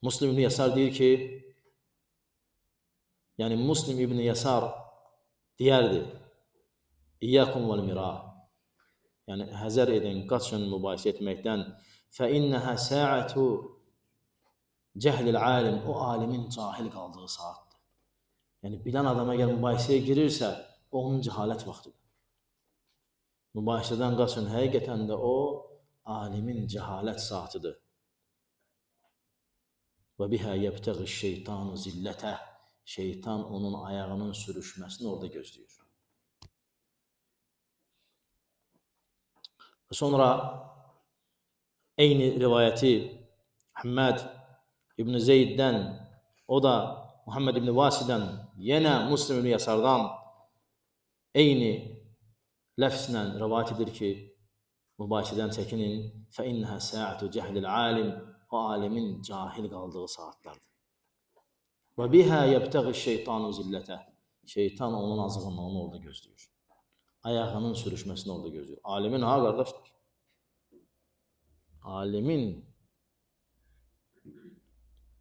Muslim İbn Yasar deyir ki, yəni Muslim İbn Yasar deyərdi, İyyəkum vel mira, yəni həzər edin, qaçın mübahisə etməkdən, fə innəhə sə'ətu cəhlil alim, o alimin cahil qaldığı saatdır. Yəni bilən adam əgər mübahisəyə girirsə, o onun cəhalət vaxtıdır. Mübahisədən qaçın, həqiqətən də o alimin cəhalət saatıdır. Və bihə yəbtəği şeytanu zillətə, şeytan onun ayağının sürüşməsini orada gözləyir. Və sonra eyni rivayəti Muhammed İbn Zeyddən, o da Muhammed İbn Vasidən, yenə Muslim İbn Yasardan eyni ləfslə rivayət edir ki, mübahisədən çəkinin, fə innəhə sə'ətü cəhlil alim, o alimin cahil qaldığı saatlardır. Və bihə yəbtəği şeytanu zillətə, şeytan onun azğınlığını orada gözləyir. Ayağının sürüşməsini orada gözləyir. Alimin ha qardaşlar, alimin